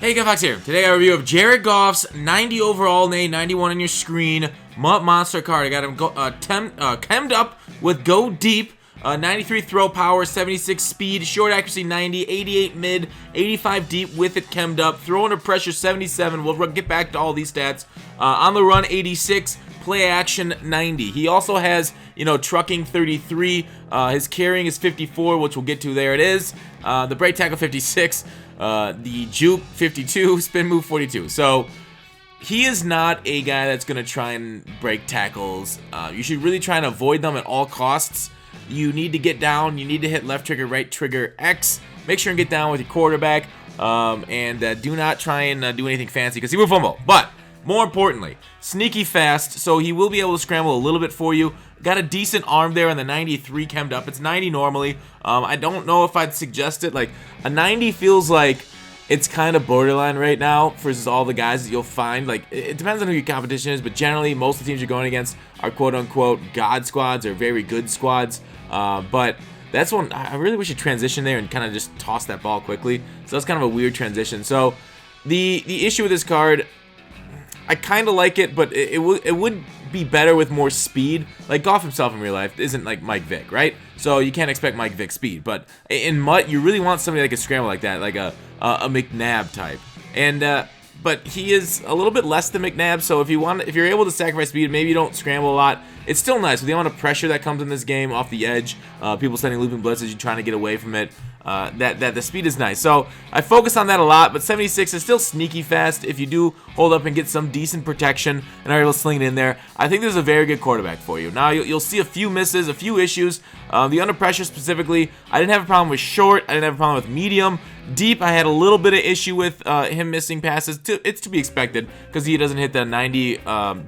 Hey, Fox here. Today I review of Jared Goff's 90 overall, 91 on your screen, MUT monster card. I got him chemmed up with Go Deep, 93 throw power, 76 speed, short accuracy 90, 88 mid, 85 deep with it chemmed up, throw under pressure 77. We'll get back to all these stats. On the run 86, play action 90. He also has, trucking 33. His carrying is 54, which we'll get to. There it is. The break tackle 56. The juke 52, spin move 42. So he is not a guy that's going to try and break tackles. You should really try and avoid them at all costs. You need to get down. You need to hit left trigger, right trigger, X. Make sure and get down with your quarterback. And do not try and do anything fancy because he will fumble. But more importantly, sneaky fast, so he will be able to scramble a little bit for you. Got a decent arm there on the 93 chemmed up. It's 90 normally. I don't know if I'd suggest it. Like, a 90 feels like it's kind of borderline right now versus all the guys that you'll find. Like, it depends on who your competition is, but generally, most of the teams you're going against are quote-unquote God squads or very good squads. But that's one I really wish you'd transition there and kind of just toss that ball quickly. So that's kind of a weird transition. So the issue with this card, I kind of like it, but it would be better with more speed. Like, Goff himself in real life isn't like Mike Vick, right? So you can't expect Mike Vick speed. But in MUT, you really want somebody that can scramble like that, like a McNabb type. And but he is a little bit less than McNabb. So if you're able to sacrifice speed, maybe you don't scramble a lot. It's still nice with the amount of pressure that comes in this game off the edge. People sending looping blitzes, you trying to get away from it. That the speed is nice. So I focus on that a lot, but 76 is still sneaky fast if you do hold up and get some decent protection and are able to sling it in there. I think this is a very good quarterback for you. Now you'll see a few misses, a few issues. The under pressure specifically, I didn't have a problem with short. I didn't have a problem with medium. Deep, I had a little bit of issue with him missing passes. It's to be expected because he doesn't hit the 90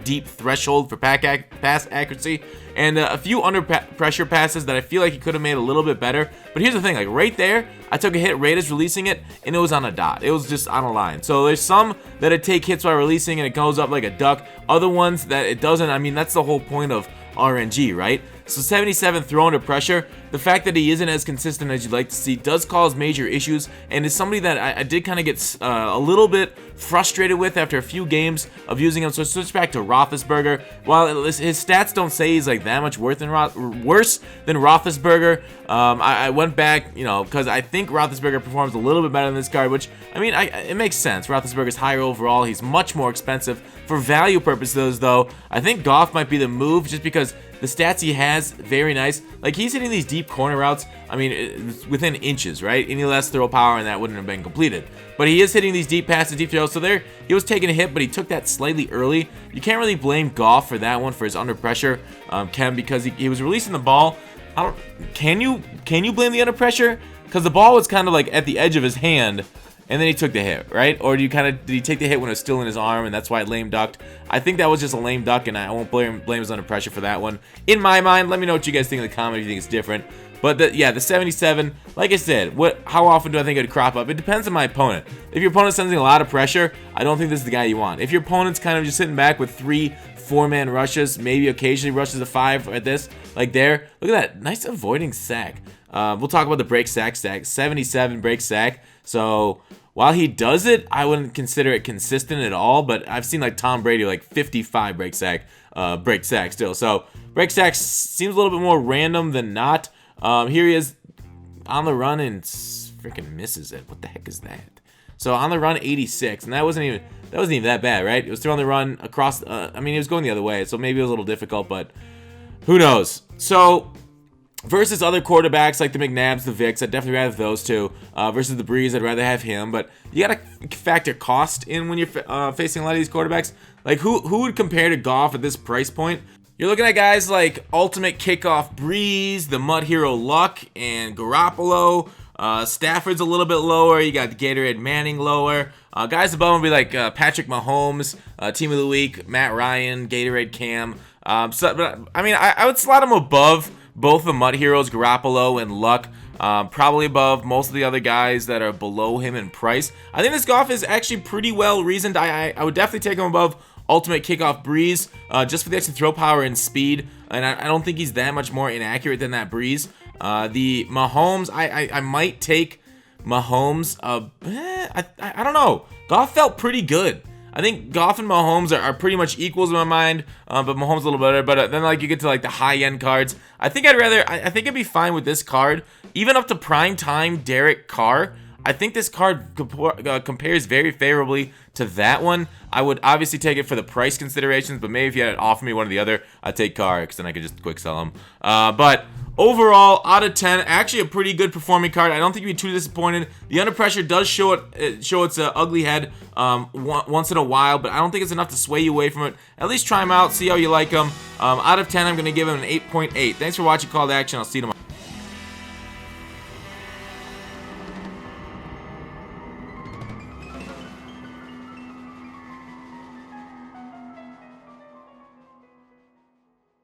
deep threshold for pass accuracy. And a few under pressure passes that I feel like he could have made a little bit better. But here's the thing, like right there, I took a hit right as releasing it, and it was on a dot. It was just on a line. So there's some that it take hits while releasing, and it goes up like a duck. Other ones that it doesn't. I mean, that's the whole point of RNG, right? So 77 throw under pressure. The fact that he isn't as consistent as you'd like to see does cause major issues, and is somebody that I did kind of get a little bit frustrated with after a few games of using him. So switch back to Roethlisberger. While his stats don't say he's like that much worse than Roethlisberger, I went back, because I think Roethlisberger performs a little bit better than this card, which, I mean, it makes sense. Roethlisberger's higher overall. He's much more expensive. For value purposes, though, I think Goff might be the move just because the stats he has, very nice. Like, he's hitting these deep corner routes, I mean, it's within inches, right? Any less throw power and that wouldn't have been completed. But he is hitting these deep passes, deep throws. So there, he was taking a hit, but he took that slightly early. You can't really blame Goff for that one, for his under pressure, because he was releasing the ball. Can you blame the under pressure? Because the ball was kind of like at the edge of his hand, and then he took the hit, right? Or did he take the hit when it was still in his arm, and that's why it lame ducked? I think that was just a lame duck, and I won't blame his under pressure for that one. In my mind, let me know what you guys think in the comments if you think it's different. But the 77, like I said, how often do I think it would crop up? It depends on my opponent. If your opponent's sending a lot of pressure, I don't think this is the guy you want. If your opponent's kind of just sitting back with 3 4-man rushes, maybe occasionally rushes a 5 at this, like there, look at that, nice avoiding sack. We'll talk about the break sack stack, 77 break sack. So while he does it, I wouldn't consider it consistent at all, but I've seen like Tom Brady like 55 break sack still. So break sack seems a little bit more random than not. Here he is on the run and freaking misses it. What the heck is that? So on the run 86, and that wasn't even that bad, right? It was throwing the run across. I mean, he was going the other way, so maybe it was a little difficult, but who knows? So versus other quarterbacks like the McNabbs, the Vicks, I'd definitely rather have those two. Versus the Breeze, I'd rather have him. But you gotta factor cost in when you're facing a lot of these quarterbacks. Like who would compare to Goff at this price point? You're looking at guys like Ultimate Kickoff Breeze, the Mud Hero Luck, and Garoppolo. Stafford's a little bit lower. You got the Gatorade Manning lower. Guys above would be like Patrick Mahomes, Team of the Week, Matt Ryan, Gatorade Cam. But I mean, I would slot him above both the Mud Heroes, Garoppolo and Luck. Probably above most of the other guys that are below him in price. I think this Goff is actually pretty well reasoned. I would definitely take him above Ultimate Kickoff Breeze, just for the extra throw power and speed, and I don't think he's that much more inaccurate than that Breeze. The Mahomes, I might take Mahomes. I don't know. Goff felt pretty good. I think Goff and Mahomes are pretty much equals in my mind, but Mahomes a little better. But then like you get to like the high-end cards. I think I think I'd be fine with this card, even up to prime time Derek Carr. I think this card compares very favorably to that one. I would obviously take it for the price considerations, but maybe if you had to offer me one or the other, I'd take Carr because then I could just quick sell him. But overall, out of 10, actually a pretty good performing card. I don't think you'd be too disappointed. The Under Pressure does show its ugly head once in a while, but I don't think it's enough to sway you away from it. At least try him out, see how you like him. Out of 10, I'm going to give him an 8.8. Thanks for watching Call to Action. I'll see you tomorrow.